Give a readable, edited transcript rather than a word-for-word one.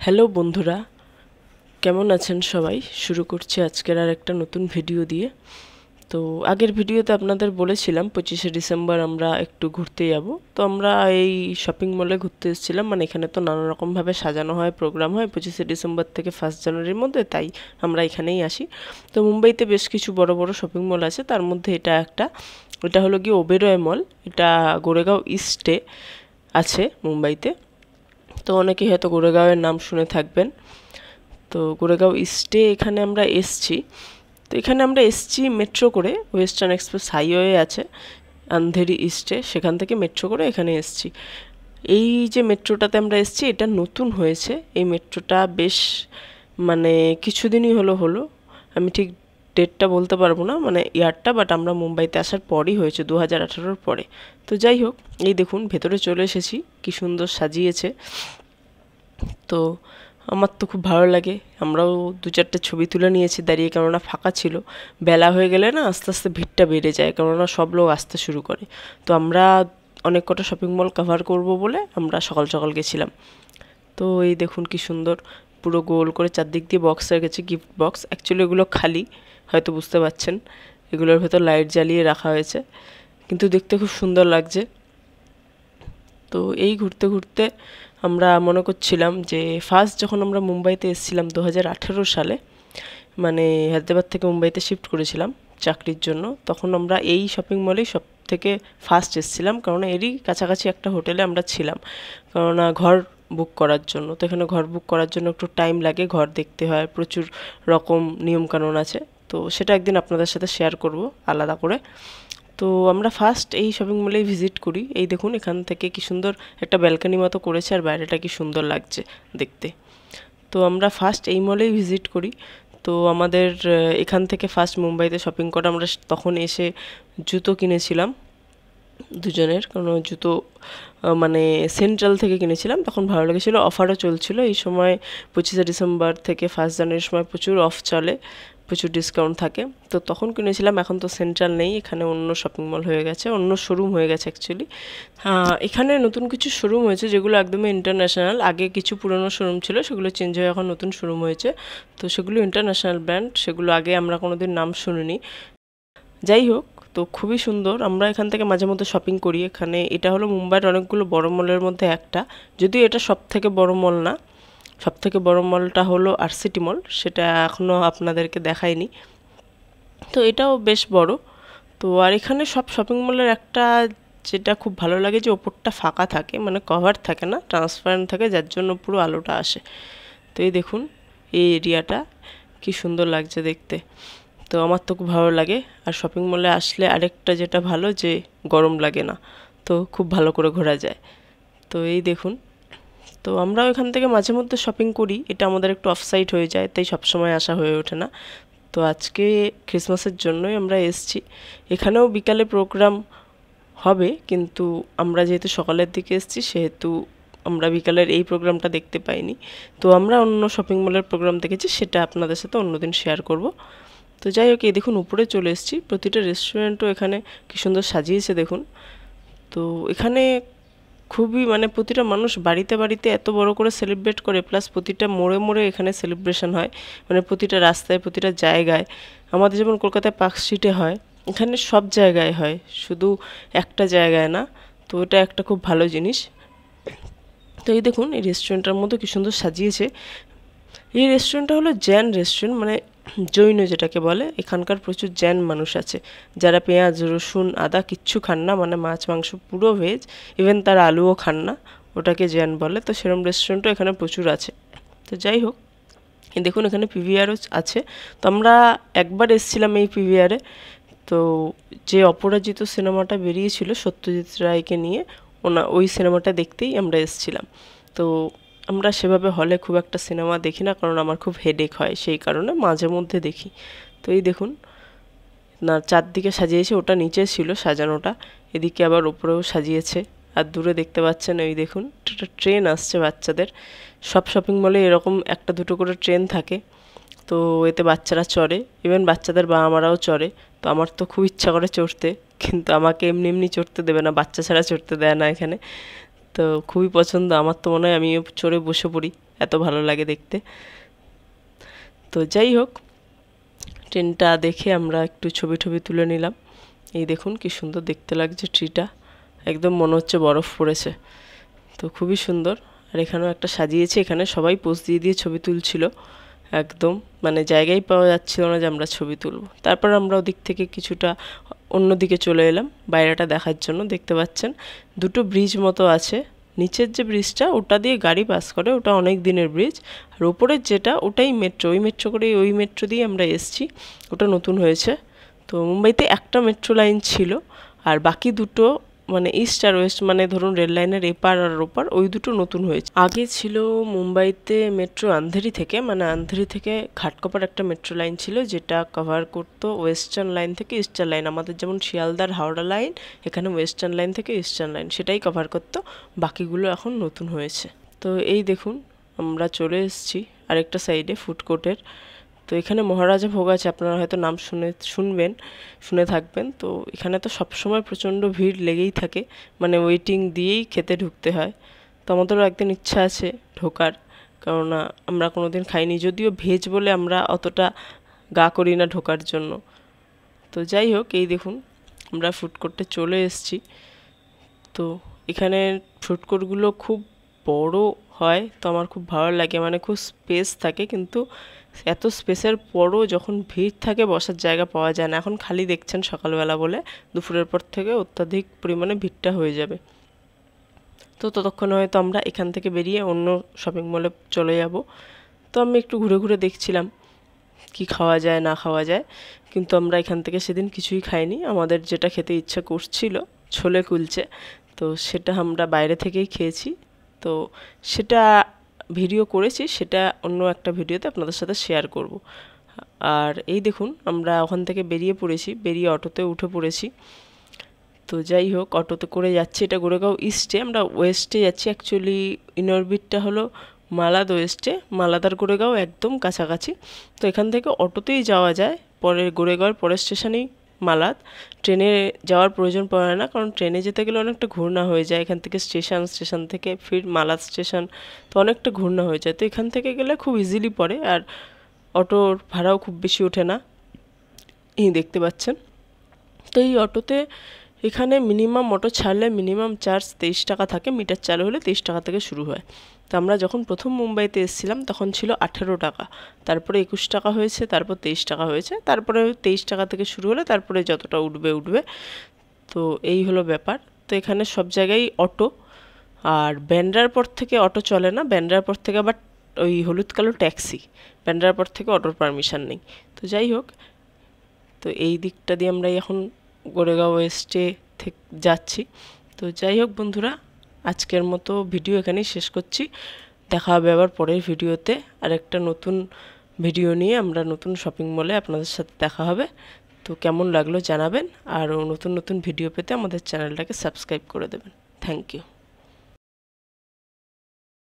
Hello বন্ধুরা, কেমন আছেন সবাই? শুরু করছি আজকের আর একটা নতুন ভিডিও দিয়ে। তো আগের ভিডিওতে আপনাদের বলেছিলাম 25শে ডিসেম্বর আমরা একটু ঘুরতে যাব। তো আমরা এই শপিং মলে ঘুরতে এসেছিলাম, মানে এখানে তো নানা রকমভাবে সাজানো হয়, প্রোগ্রাম হয় 25শে ডিসেম্বর থেকে 1 জানুয়ারির মধ্যে, তাই আমরা এখানেই আসি। তো মুম্বাইতে বেশ কিছু বড় বড় শপিং মল আছে, তার মধ্যে এটা হলো গিয়ে ওবেরয় মল। এটা গোরেগাঁও ইস্টে আছে মুম্বাইতে। তো অনেকেই হয়তো গোরেগাঁওয়ের নাম শুনে থাকবেন। তো গোরেগাঁও ইস্টে এখানে আমরা এসছি। তো এখানে আমরা এসছি মেট্রো করে, ওয়েস্টার্ন এক্সপ্রেস হাইওয়ে আছে আন্ধেরি ইস্টে, সেখান থেকে মেট্রো করে এখানে এসছি। এই যে মেট্রোটাতে আমরা এসছি এটা নতুন হয়েছে। এই মেট্রোটা বেশ মানে কিছুদিনই হলো আমি ঠিক ডেটটা বলতে পারবো না, মানে ইয়ারটা, বাট আমরা মুম্বাইতে আসার পরই হয়েছে, 2018-র পরে। তো যাই হোক, এই দেখুন ভেতরে চলে এসেছি, কি সুন্দর সাজিয়েছে। তো আমার তো খুব ভালো লাগে। আমরাও দু চারটে ছবি তুলে নিয়েছি দাঁড়িয়ে, কেননা ফাঁকা ছিল। বেলা হয়ে গেলে না আস্তে আস্তে ভিড়টা বেড়ে যায়, কেননা সব লোক আসতে শুরু করে। তো আমরা অনেক কটা শপিং মল কভার করব বলে আমরা সকাল সকাল গেছিলাম। তো এই দেখুন কি সুন্দর, পুরো গোল করে চারদিক দিয়ে বক্স রেখেছে, গিফট বক্স। অ্যাকচুয়ালি এগুলো খালি, হয়তো বুঝতে পারছেন। এগুলোর ভেতর লাইট জ্বালিয়ে রাখা হয়েছে, কিন্তু দেখতে খুব সুন্দর লাগছে। তো এই ঘুরতে ঘুরতে আমরা মনে করছিলাম যে ফার্স্ট যখন আমরা মুম্বাইতে এসেছিলাম 2018 সালে, মানে হায়দ্রাবাদ থেকে মুম্বাইতে শিফট করেছিলাম চাকরির জন্য, তখন আমরা এই শপিং মলেই সব থেকে ফার্স্ট এসেছিলাম, কারণ এরই কাছাকাছি একটা হোটেলে আমরা ছিলাম, কেননা ঘর বুক করার জন্য। তো এখানে ঘর বুক করার জন্য একটু টাইম লাগে, ঘর দেখতে হয়, প্রচুর রকম নিয়মকানুন আছে। তো সেটা একদিন আপনাদের সাথে শেয়ার করব আলাদা করে। তো আমরা ফার্স্ট এই শপিং মলেই ভিজিট করি। এই দেখুন এখান থেকে কি সুন্দর একটা ব্যালকনি মতো করেছে, আর বাইরেটা কি সুন্দর লাগছে দেখতে। তো আমরা ফার্স্ট এই মলেই ভিজিট করি। তো আমাদের এখান থেকে ফার্স্ট মুম্বাইতে শপিং করা, আমরা তখন এসে জুতো কিনেছিলাম দুজনের, কারণ জুতো মানে সেন্ট্রাল থেকে কিনেছিলাম, তখন ভালো লেগেছিলো, অফারও চলছিল এই সময়। 25শে ডিসেম্বর থেকে 1 জানুয়ারির সময় প্রচুর অফ চলে, প্রচুর ডিসকাউন্ট থাকে। তো তখন কিনেছিলাম। এখন তো সেন্ট্রাল নেই, এখানে অন্য শপিং মল হয়ে গেছে, অন্য শোরুম হয়ে গেছে অ্যাকচুয়ালি। এখানে নতুন কিছু শোরুম হয়েছে যেগুলো একদমই ইন্টারন্যাশনাল। আগে কিছু পুরনো শোরুম ছিল, সেগুলো চেঞ্জ হয়ে এখন নতুন শোরুম হয়েছে। তো সেগুলো ইন্টারন্যাশনাল ব্র্যান্ড, সেগুলো আগে আমরা কোনোদিন নাম শুনিনি। যাই হোক, তো খুবই সুন্দর। আমরা এখান থেকে মাঝে মধ্যে শপিং করি এখানে। এটা হলো মুম্বাইয়ের অনেকগুলো বড় মলের মধ্যে একটা, যদিও এটা সব থেকে বড় মল না। সব থেকে বড় মলটা হলো আরসিটি মল, সেটা এখনও আপনাদেরকে দেখাইনি। তো এটাও বেশ বড়। তো আর এখানে সব শপিং মলের একটা যেটা খুব ভালো লাগে, যে ওপরটা ফাঁকা থাকে, মানে কভার থাকে না, ট্রান্সপারেন্ট থাকে, যার জন্য পুরো আলোটা আসে। তো এই দেখুন এই এরিয়াটা কি সুন্দর লাগছে দেখতে। তো আমার তো খুব ভালো লাগে। আর শপিং মলে আসলে আরেকটা যেটা ভালো, যে গরম লাগে না, তো খুব ভালো করে ঘোরা যায়। তো এই দেখুন, তো আমরাও এখান থেকে মাঝে মধ্যে শপিং করি, এটা আমাদের একটু অফসাইট হয়ে যায়, তাই সবসময় আসা হয়ে ওঠে না। তো আজকে ক্রিসমাসের জন্যই আমরা এসছি। এখানেও বিকালে প্রোগ্রাম হবে, কিন্তু আমরা যেহেতু সকালের দিকে এসছি, সেহেতু আমরা বিকালের এই প্রোগ্রামটা দেখতে পাইনি। তো আমরা অন্য শপিং মলের প্রোগ্রাম দেখেছি, সেটা আপনাদের সাথে অন্যদিন শেয়ার করব। তো যাই হোক, এই দেখুন উপরে চলে এসেছি। প্রতিটা রেস্টুরেন্টও এখানে কি সুন্দর সাজিয়েছে দেখুন। তো এখানে খুবই মানে প্রতিটা মানুষ বাড়িতে বাড়িতে এত বড় করে সেলিব্রেট করে, প্লাস প্রতিটা মোড়ে মোড়ে এখানে সেলিব্রেশন হয়, মানে প্রতিটা রাস্তায়, প্রতিটা জায়গায়। আমাদের যেমন কলকাতায় পার্ক স্ট্রিটে হয়, এখানে সব জায়গায় হয়, শুধু একটা জায়গায় না। তো এটা একটা খুব ভালো জিনিস। তো এই দেখুন এই রেস্টুরেন্টটার মধ্যে কি সুন্দর সাজিয়েছে। এই রেস্টুরেন্টটা হলো জৈন রেস্টুরেন্ট, মানে জৈন যেটাকে বলে। এখানকার প্রচুর জৈন মানুষ আছে, যারা পেঁয়াজ রসুন আদা কিচ্ছু খান না, মানে মাছ মাংস পুরো ভেজ, ইভেন তারা আলুও খান না, ওটাকে জৈন বলে। তো সেরকম রেস্টুরেন্টও এখানে প্রচুর আছে। তো যাই হোক, এই দেখুন এখানে পিভিআরও আছে। তো আমরা একবার এসেছিলাম এই পিভিআরে। তো যে অপরাজিত সিনেমাটা বেরিয়েছিল সত্যজিৎ রায়কে নিয়ে, ওই সিনেমাটা দেখতেই আমরা এসেছিলাম। তো আমরা সেভাবে হলে খুব একটা সিনেমা দেখি না, কারণ আমার খুব হেডেক হয়, সেই কারণে মাঝে মধ্যে দেখি। তো এই দেখুন না, চারদিকে সাজিয়েছে, ওটা নিচে ছিল সাজানোটা, এদিকে আবার ওপরেও সাজিয়েছে। আর দূরে দেখতে পাচ্ছেন ওই দেখুন একটা ট্রেন আসছে বাচ্চাদের। সব শপিং মলে এরকম একটা দুটো করে ট্রেন থাকে। তো এতে বাচ্চারা চড়ে, ইভেন বাচ্চাদের বাবা মারাও চড়ে। তো আমার তো খুব ইচ্ছা করে চড়তে, কিন্তু আমাকে এমনি এমনি চড়তে দেবে না, বাচ্চা ছাড়া চড়তে দেয় না এখানে। তো খুবই পছন্দ আমার, তো মনে হয় আমিও চড়ে বসে পড়ি, এত ভালো লাগে দেখতে। তো যাই হোক, ট্রেনটা দেখে আমরা একটু ছবি তুলে নিলাম। এই দেখুন কি সুন্দর দেখতে লাগছে ট্রিটা, একদম মনে হচ্ছে বরফ পড়েছে। তো খুবই সুন্দর। আর এখানেও একটা সাজিয়েছে, এখানে সবাই পোজ দিয়ে ছবি তুলছিল, একদম মানে জায়গায় পাওয়া যাচ্ছিল না যে আমরা ছবি তুলব। তারপর আমরা ওদিক থেকে কিছুটা অন্যদিকে চলে এলাম বাইরেটা দেখার জন্য। দেখতে পাচ্ছেন দুটো ব্রিজ মতো আছে, নিচের যে ব্রিজটা ওটা দিয়ে গাড়ি পাস করে, ওটা অনেক দিনের ব্রিজ। আর ওপরের যেটা ওটাই মেট্রো, ওই মেট্রো করে ওই মেট্রো দিয়ে আমরা এসেছি, ওটা নতুন হয়েছে। তো মুম্বাইতে একটা মেট্রো লাইন ছিল, আর বাকি দুটো মানে ইস্ট আর ওয়েস্ট, মানে ধরুন রেল লাইনের এপার আর ওপার, ওই দুটো নতুন হয়েছে। আগে ছিল মুম্বাইতে মেট্রো আন্ধেরি থেকে, মানে আন্ধেরি থেকে ঘাটকোপার একটা মেট্রো লাইন ছিল যেটা কভার করতো ওয়েস্টার্ন লাইন থেকে ইস্টার্ন লাইন। আমাদের যেমন শিয়ালদার হাওড়া লাইন, এখানে ওয়েস্টার্ন লাইন থেকে ইস্টার্ন লাইন, সেটাই কভার করতো। বাকিগুলো এখন নতুন হয়েছে। তো এই দেখুন আমরা চলে এসেছি আরেকটা সাইডে ফুড কোর্টের। তো এখানে মহারাজা ভোগ আছে, আপনারা হয়তো নাম শুনে থাকবেন। তো এখানে তো সবসময় প্রচণ্ড ভিড় লেগেই থাকে, মানে ওয়েটিং দিয়েই খেতে ঢুকতে হয়। তো আমাদেরও একদিন ইচ্ছা আছে ঢোকার, কেননা আমরা কোনো দিন খাইনি, যদিও ভেজ বলে আমরা অতটা গা করি না ঢোকার জন্য। তো যাই হোক, এই দেখুন আমরা ফুড কোর্টে চলে এসেছি। তো এখানে ফুড কোর্টগুলো খুব বড় হয়, তো আমার খুব ভালো লাগে, মানে খুব স্পেস থাকে, কিন্তু এত স্পেসের পরও যখন ভিড় থাকে বসার জায়গা পাওয়া যায় না। এখন খালি দেখছেন সকালবেলা বলে, দুপুরের পর থেকে অত্যাধিক পরিমাণে ভিড়টা হয়ে যাবে। তো ততক্ষণে হয়তো আমরা এখান থেকে বেরিয়ে অন্য শপিং মলে চলে যাব। তো আমি একটু ঘুরে দেখছিলাম কি খাওয়া যায় না খাওয়া যায়, কিন্তু আমরা এখান থেকে সেদিন কিছুই খাইনি। আমাদের যেটা খেতে ইচ্ছা করছিল ছোলে কুলচে, তো সেটা আমরা বাইরে থেকেই খেয়েছি। তো সেটা ভিডিও করেছি, সেটা অন্য একটা ভিডিওতে আপনাদের সাথে শেয়ার করব। আর এই দেখুন আমরা ওখান থেকে বেরিয়ে অটোতে উঠে পড়েছি। তো যাই হোক, অটোতে করে যাচ্ছি, এটা গোরেগাঁও ইস্টে, আমরা ওয়েস্টে যাচ্ছি। অ্যাকচুয়ালি ইনঅরবিটটা হলো মালাদ ওয়েস্টে, মালাদার গোরেগাঁও একদম কাছাকাছি। তো এখান থেকে অটোতেই যাওয়া যায়, পরে গোরেগাঁওয়ের পরের স্টেশনেই মালাদ। ট্রেনে যাওয়ার প্রয়োজন পড়ে না, কারণ ট্রেনে যেতে গেলে অনেকটা ঘুরনা হয়ে যায়, এখান থেকে স্টেশন থেকে ফির মালাদ স্টেশন, তো অনেকটা ঘুরনা হয়ে যায়। তো এখান থেকে গেলে খুব ইজিলি পড়ে, আর অটোর ভাড়াও খুব বেশি ওঠে না, এই দেখতে পাচ্ছেন। তো এই অটোতে এখানে মিনিমাম অটো ছাড়লে মিনিমাম চার্জ 23 টাকা থাকে, মিটার চালু হলে 23 টাকা থেকে শুরু হয়। তো আমরা যখন প্রথম মুম্বাইতে এসেছিলাম তখন ছিল 18 টাকা, তারপরে 21 টাকা হয়েছে, তারপর 23 টাকা হয়েছে, তারপরে 23 টাকা থেকে শুরু হলে তারপরে যতটা উঠবে। তো এই হলো ব্যাপার। তো এখানে সব জায়গায় অটো, আর ব্যান্ড্রার পর থেকে অটো চলে না, ব্যান্ড্রার পর থেকে আবার ওই হলুদ কালো ট্যাক্সি, ব্যান্ড্রার পর থেকে অটোর পারমিশন নেই। তো যাই হোক, তো এই দিকটা দিয়ে আমরা এখন গোরেগাঁও ওয়েস্টে থেকে যাচ্ছি। তো যাই হোক বন্ধুরা, আজকের মতো ভিডিও এখানেই শেষ করছি। দেখা হবে আবার পরের ভিডিওতে, আর একটা নতুন ভিডিও নিয়ে আমরা নতুন শপিং মলে আপনাদের সাথে দেখা হবে। তো কেমন লাগলো জানাবেন, আর নতুন ভিডিও পেতে আমাদের চ্যানেলটাকে সাবস্ক্রাইব করে দেবেন। Thank you.